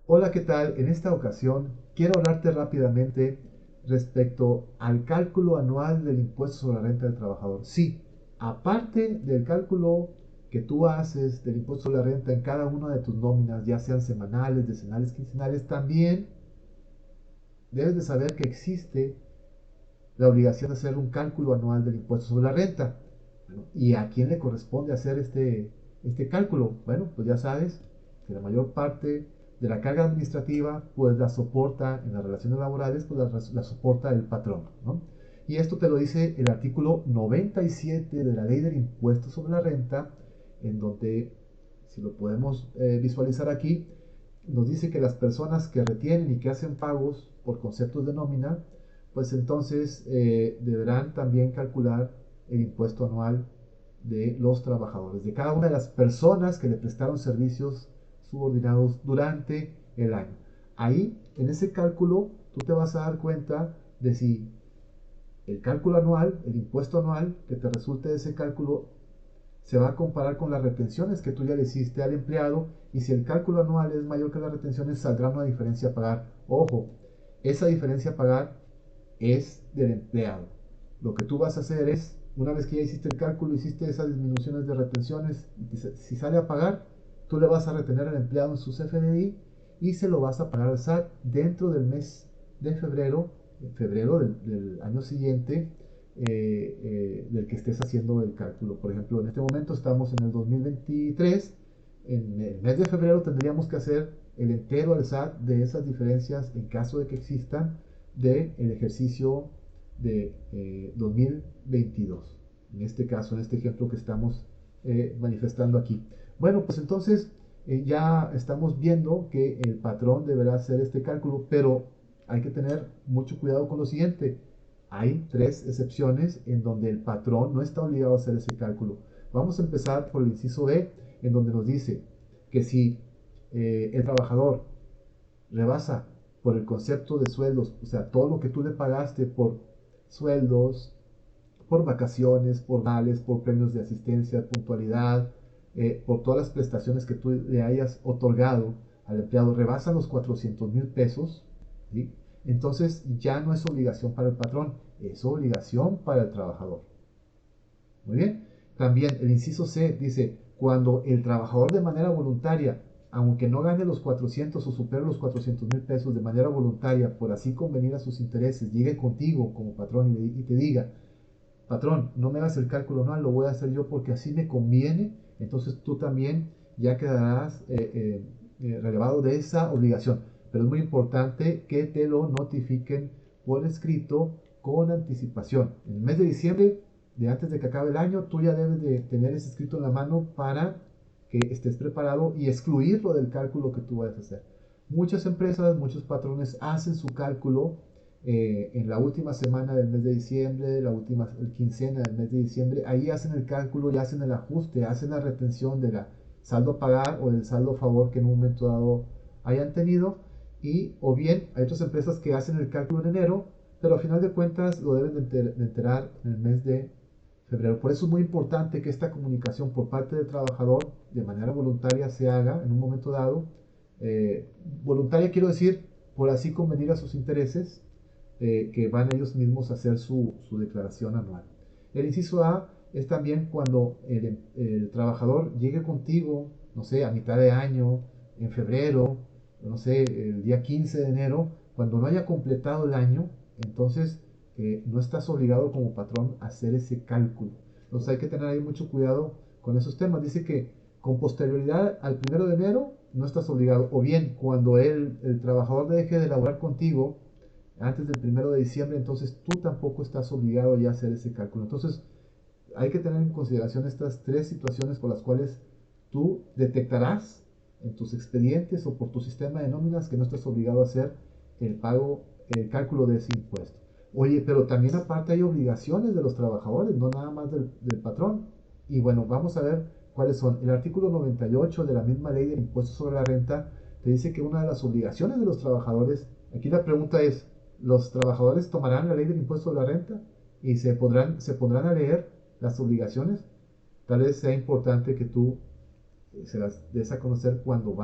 Hola, ¿qué tal? En esta ocasión quiero hablarte rápidamente respecto al cálculo anual del impuesto sobre la renta del trabajador. Sí, aparte del cálculo que tú haces del impuesto sobre la renta en cada una de tus nóminas, ya sean semanales, decenales, quincenales, también debes de saber que existe la obligación de hacer un cálculo anual del impuesto sobre la renta. Bueno, ¿y a quién le corresponde hacer este cálculo? Bueno, pues ya sabes que la mayor parte de la carga administrativa pues la soporta en las relaciones laborales, pues la soporta el patrón, ¿no? Y esto te lo dice el artículo 97 de la ley del impuesto sobre la renta, en donde, si lo podemos visualizar aquí, nos dice que las personas que retienen y que hacen pagos por conceptos de nómina, pues entonces deberán también calcular el impuesto anual de los trabajadores, de cada una de las personas que le prestaron servicios subordinados durante el año. Ahí, en ese cálculo, tú te vas a dar cuenta de si el cálculo anual, el impuesto anual que te resulte de ese cálculo, se va a comparar con las retenciones que tú ya le hiciste al empleado, y si el cálculo anual es mayor que las retenciones, saldrá una diferencia a pagar. Ojo, esa diferencia a pagar es del empleado. Lo que tú vas a hacer es, una vez que ya hiciste el cálculo, hiciste esas disminuciones de retenciones, si sale a pagar, tú le vas a retener al empleado en su CFDI y se lo vas a pagar al SAT dentro del mes de febrero, del año siguiente, del que estés haciendo el cálculo. Por ejemplo, en este momento estamos en el 2023, en el mes de febrero tendríamos que hacer el entero al SAT de esas diferencias en caso de que existan del ejercicio de 2022. En este caso, en este ejemplo que estamos manifestando aquí. Bueno, pues entonces ya estamos viendo que el patrón deberá hacer este cálculo, pero hay que tener mucho cuidado con lo siguiente. Hay tres excepciones en donde el patrón no está obligado a hacer ese cálculo. Vamos a empezar por el inciso B, en donde nos dice que si el trabajador rebasa por el concepto de sueldos, o sea, todo lo que tú le pagaste por sueldos, por vacaciones, por vales, por premios de asistencia, puntualidad, por todas las prestaciones que tú le hayas otorgado al empleado, rebasa los 400,000 pesos, ¿sí? Entonces ya no es obligación para el patrón, es obligación para el trabajador. Muy bien. También el inciso C dice, cuando el trabajador de manera voluntaria, aunque no gane los 400 o supere los 400,000 pesos de manera voluntaria, por así convenir a sus intereses, llegue contigo como patrón y te diga, patrón, no me hagas el cálculo anual, lo voy a hacer yo porque así me conviene, entonces tú también ya quedarás relevado de esa obligación. Pero es muy importante que te lo notifiquen por escrito con anticipación. En el mes de diciembre, de antes de que acabe el año, tú ya debes de tener ese escrito en la mano para que estés preparado y excluirlo del cálculo que tú vayas a hacer. Muchas empresas, muchos patrones hacen su cálculo en la última semana del mes de diciembre, la última quincena del mes de diciembre. Ahí hacen el cálculo y hacen el ajuste, hacen la retención de la saldo a pagar o del saldo a favor que en un momento dado hayan tenido. Y o bien hay otras empresas que hacen el cálculo en enero, pero a final de cuentas lo deben de enterar en el mes de febrero. Por eso es muy importante que esta comunicación por parte del trabajador de manera voluntaria se haga en un momento dado. Eh, Voluntaria quiero decir, por así convenir a sus intereses, que van ellos mismos a hacer su declaración anual. El inciso A es también cuando el trabajador llegue contigo, no sé, a mitad de año, en febrero, no sé, el día 15 de enero, cuando no haya completado el año, entonces no estás obligado como patrón a hacer ese cálculo. Entonces hay que tener ahí mucho cuidado con esos temas. Dice que con posterioridad al 1 de enero no estás obligado. O bien, cuando el trabajador deje de laborar contigo antes del 1 de diciembre, entonces tú tampoco estás obligado ya a hacer ese cálculo. Entonces hay que tener en consideración estas tres situaciones por las cuales tú detectarás en tus expedientes o por tu sistema de nóminas que no estás obligado a hacer el pago, el cálculo de ese impuesto. Oye, pero también aparte hay obligaciones de los trabajadores, no nada más del patrón. Y bueno, vamos a ver cuáles son. El artículo 98 de la misma ley del impuesto sobre la renta te dice que una de las obligaciones de los trabajadores, aquí la pregunta es, ¿los trabajadores tomarán la ley del impuesto sobre la renta y se pondrán a leer las obligaciones? Tal vez sea importante que tú se las des a conocer cuando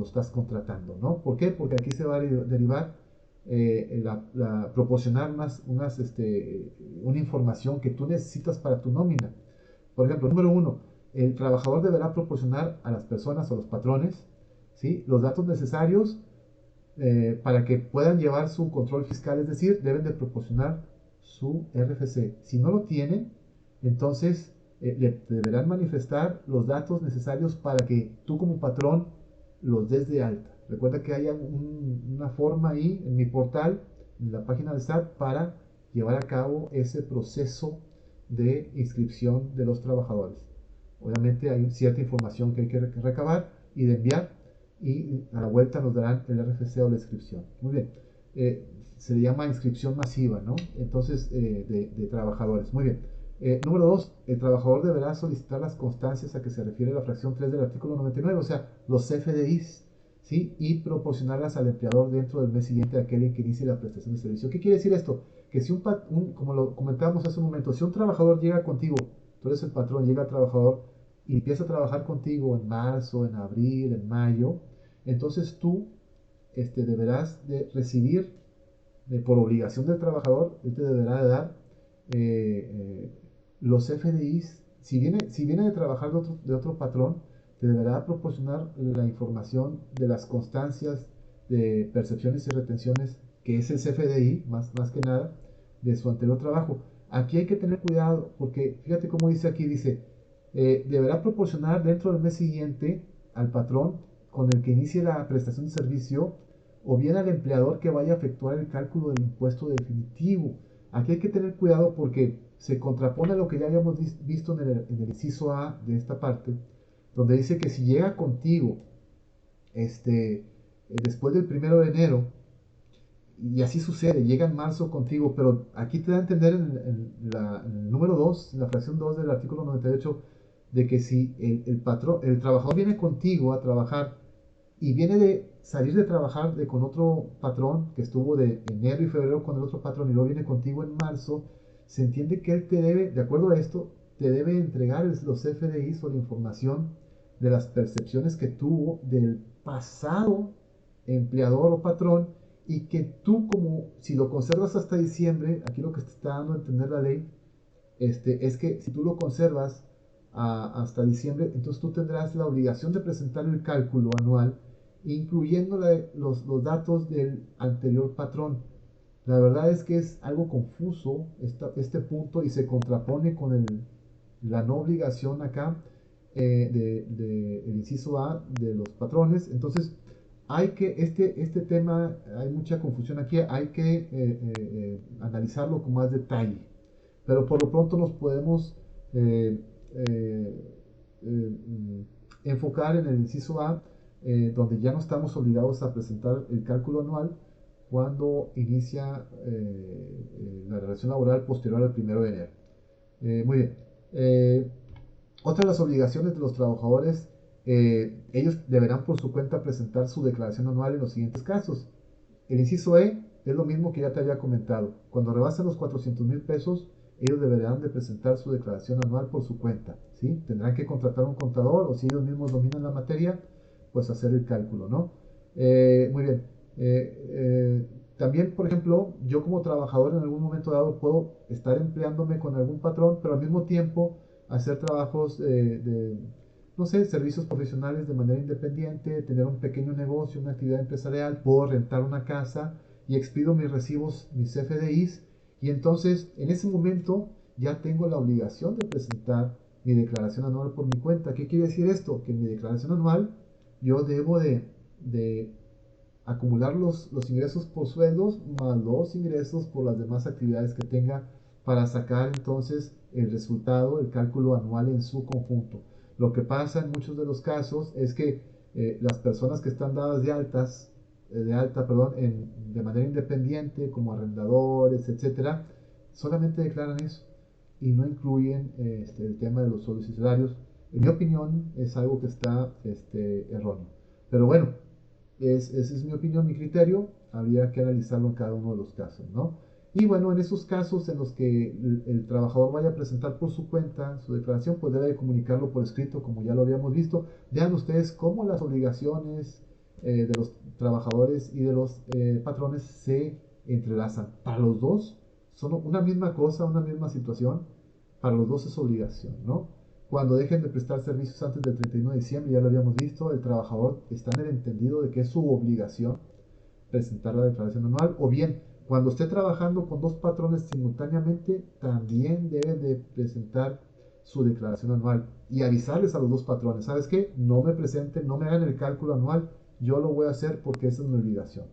estás contratando, ¿no? ¿Por qué? Porque aquí se va a derivar proporcionar una información que tú necesitas para tu nómina. Por ejemplo, número uno, el trabajador deberá proporcionar a las personas o los patrones, ¿sí?, los datos necesarios para que puedan llevar su control fiscal, es decir, deben de proporcionar su RFC. Si no lo tienen, entonces le deberán manifestar los datos necesarios para que tú como patrón los des de alta. Recuerda que hay una forma ahí en mi portal, en la página de SAT, para llevar a cabo ese proceso de inscripción de los trabajadores. Obviamente hay cierta información que hay que recabar y de enviar, y a la vuelta nos darán el RFC o la inscripción. Muy bien. Se le llama inscripción masiva, ¿no? Entonces, de trabajadores. Muy bien. Número 2, el trabajador deberá solicitar las constancias a que se refiere la fracción 3 del artículo 99, o sea, los CFDIs, ¿sí?, y proporcionarlas al empleador dentro del mes siguiente a aquel en que inicie la prestación de servicio. ¿Qué quiere decir esto? Que si como lo comentábamos hace un momento, si un trabajador llega contigo, tú eres el patrón, llega el trabajador y empieza a trabajar contigo en marzo, en abril, en mayo, entonces tú deberás de recibir, por obligación del trabajador, él te deberá de dar los FDIs. Si viene de trabajar de otro patrón, te deberá proporcionar la información de las constancias de percepciones y retenciones, que es el CFDI, más que nada, de su anterior trabajo. Aquí hay que tener cuidado, porque fíjate cómo dice aquí, dice, deberá proporcionar dentro del mes siguiente al patrón con el que inicie la prestación de servicio, o bien al empleador que vaya a efectuar el cálculo del impuesto definitivo. Aquí hay que tener cuidado porque se contrapone a lo que ya habíamos visto en el inciso A de esta parte, donde dice que si llega contigo después del 1 de enero, y así sucede, llega en marzo contigo, pero aquí te da a entender en el número 2, en la fracción 2 del artículo 98, de que si el trabajador viene contigo a trabajar y viene de salir de trabajar con otro patrón, que estuvo de enero y febrero con el otro patrón y luego viene contigo en marzo, se entiende que él te debe, de acuerdo a esto, te debe entregar los FDIs o la información de las percepciones que tuvo del pasado empleador o patrón, y que tú, como si lo conservas hasta diciembre, aquí lo que te está dando a entender la ley, es que si tú lo conservas hasta diciembre, entonces tú tendrás la obligación de presentar el cálculo anual, incluyendo los datos del anterior patrón. La verdad es que es algo confuso este punto, y se contrapone con la no obligación acá, el inciso A de los patrones. Entonces, hay que, este tema, hay mucha confusión aquí, hay que analizarlo con más detalle. Pero por lo pronto nos podemos eh, eh, enfocar en el inciso A, donde ya no estamos obligados a presentar el cálculo anual cuando inicia la relación laboral posterior al 1 de enero. Muy bien. Otra de las obligaciones de los trabajadores, ellos deberán por su cuenta presentar su declaración anual en los siguientes casos. El inciso E es lo mismo que ya te había comentado. Cuando rebasen los 400,000 pesos, ellos deberán de presentar su declaración anual por su cuenta, ¿sí? Tendrán que contratar un contador, o si ellos mismos dominan la materia, pues hacer el cálculo, ¿no? Muy bien. También, por ejemplo, yo como trabajador en algún momento dado puedo estar empleándome con algún patrón, pero al mismo tiempo hacer trabajos no sé, servicios profesionales de manera independiente, tener un pequeño negocio, una actividad empresarial, puedo rentar una casa y expido mis recibos, mis FDIs, y entonces en ese momento ya tengo la obligación de presentar mi declaración anual por mi cuenta. ¿Qué quiere decir esto? Que en mi declaración anual yo debo de acumular los ingresos por sueldos más los ingresos por las demás actividades que tenga, para sacar entonces el resultado, el cálculo anual en su conjunto. Lo que pasa en muchos de los casos es que las personas que están dadas de alta, perdón, de manera independiente, como arrendadores, etcétera, solamente declaran eso y no incluyen el tema de los sueldos y salarios. En mi opinión, es algo que está erróneo. Pero bueno, esa es mi opinión, mi criterio. Habría que analizarlo en cada uno de los casos, ¿no? Y bueno, en esos casos en los que el trabajador vaya a presentar por su cuenta su declaración, pues debe de comunicarlo por escrito, como ya lo habíamos visto. Vean ustedes cómo las obligaciones de los trabajadores y de los patrones se entrelazan. Para los dos son una misma cosa, una misma situación. Para los dos es obligación, ¿no? Cuando dejen de prestar servicios antes del 31 de diciembre, ya lo habíamos visto, el trabajador está en el entendido de que es su obligación presentar la declaración anual, o bien cuando esté trabajando con dos patrones simultáneamente, también debe de presentar su declaración anual y avisarles a los dos patrones, ¿sabes qué? No me presenten, no me hagan el cálculo anual, yo lo voy a hacer porque esa es mi obligación.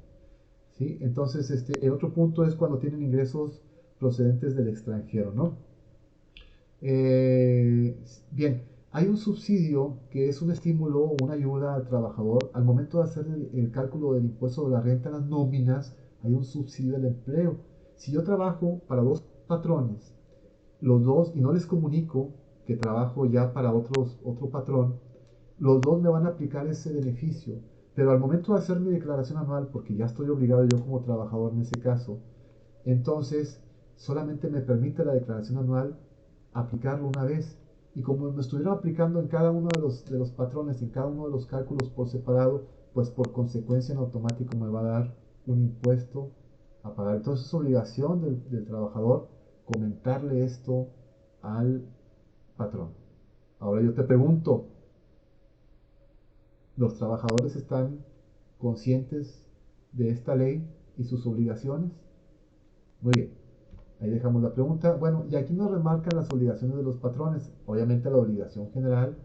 ¿Sí? Entonces, el otro punto es cuando tienen ingresos procedentes del extranjero, ¿no? Eh, Bien, hay un subsidio que es un estímulo o una ayuda al trabajador. Al momento de hacer el cálculo del impuesto sobre la renta, las nóminas, hay un subsidio del empleo. Si yo trabajo para dos patrones, los dos, y no les comunico que trabajo ya para otro patrón, los dos me van a aplicar ese beneficio. Pero al momento de hacer mi declaración anual, porque ya estoy obligado yo como trabajador en ese caso, entonces solamente me permite la declaración anual aplicarlo una vez. Y como me estuvieron aplicando en cada uno de los patrones, en cada uno de los cálculos por separado, pues por consecuencia en automático me va a dar un impuesto a pagar. Entonces es obligación del trabajador comentarle esto al patrón. Ahora yo te pregunto, ¿los trabajadores están conscientes de esta ley y sus obligaciones? Muy bien. Ahí dejamos la pregunta. Bueno, y aquí nos remarcan las obligaciones de los patrones. Obviamente la obligación general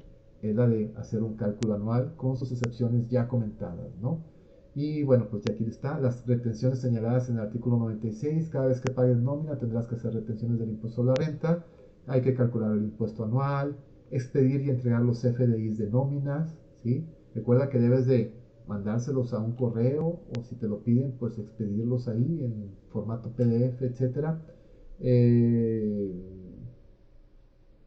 es la de hacer un cálculo anual con sus excepciones ya comentadas, ¿no? Y bueno, pues ya aquí está, las retenciones señaladas en el artículo 96. Cada vez que pagues nómina tendrás que hacer retenciones del impuesto a la renta. Hay que calcular el impuesto anual, expedir y entregar los FDIs de nóminas, ¿sí? Recuerda que debes de mandárselos a un correo o si te lo piden, pues expedirlos ahí en formato PDF, etcétera. Eh,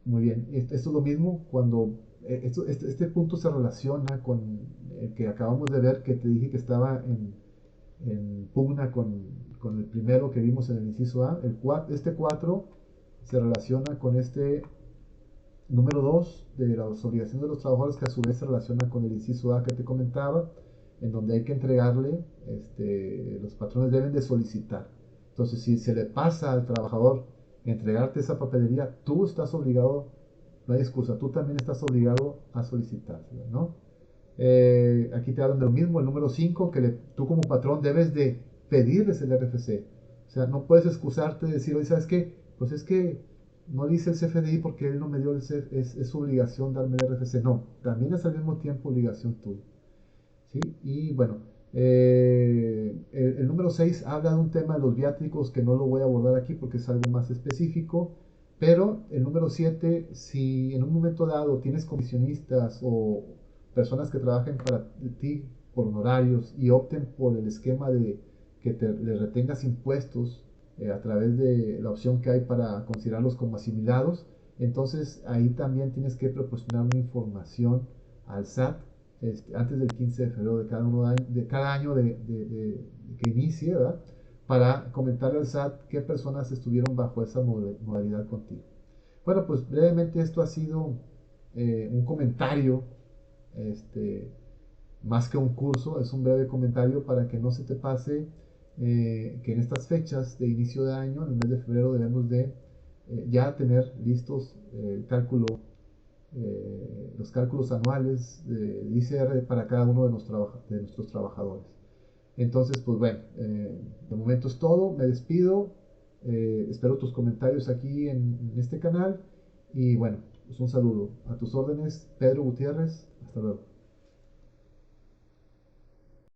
Muy bien, esto es lo mismo cuando este punto se relaciona con el que acabamos de ver que te dije que estaba en pugna con el primero que vimos en el inciso A. Este 4 se relaciona con este número 2 de las obligaciones de los trabajadores que a su vez se relaciona con el inciso A que te comentaba, en donde hay que entregarle, los patrones deben de solicitar. Entonces, si se le pasa al trabajador entregarte esa papelería, tú estás obligado, no hay excusa, tú también estás obligado a solicitársela, ¿no? Aquí te hablan de lo mismo, el número 5 que tú como patrón debes de pedirles el RFC. O sea, no puedes excusarte de decir, oye, ¿sabes qué? Pues es que no dice el CFDI porque él no me dio es su obligación darme el RFC. No, también es al mismo tiempo obligación tuya. ¿Sí? Y bueno, el número 6 habla de un tema de los viáticos que no lo voy a abordar aquí porque es algo más específico, pero el número 7 si en un momento dado tienes comisionistas o personas que trabajen para ti por honorarios y opten por el esquema de que le retengas impuestos a través de la opción que hay para considerarlos como asimilados, entonces ahí también tienes que proporcionar una información al SAT antes del 15 de febrero de cada año que inicie, ¿verdad? Para comentarle al SAT qué personas estuvieron bajo esa modalidad contigo. Bueno, pues brevemente esto ha sido un comentario, este, más que un curso, es un breve comentario para que no se te pase que en estas fechas de inicio de año, en el mes de febrero, debemos de ya tener listos el cálculo los cálculos anuales de ICR para cada uno de nuestros trabajadores. Entonces, pues bueno, de momento es todo, me despido, espero tus comentarios aquí en este canal y bueno, pues un saludo. A tus órdenes, Pedro Gutiérrez, hasta luego.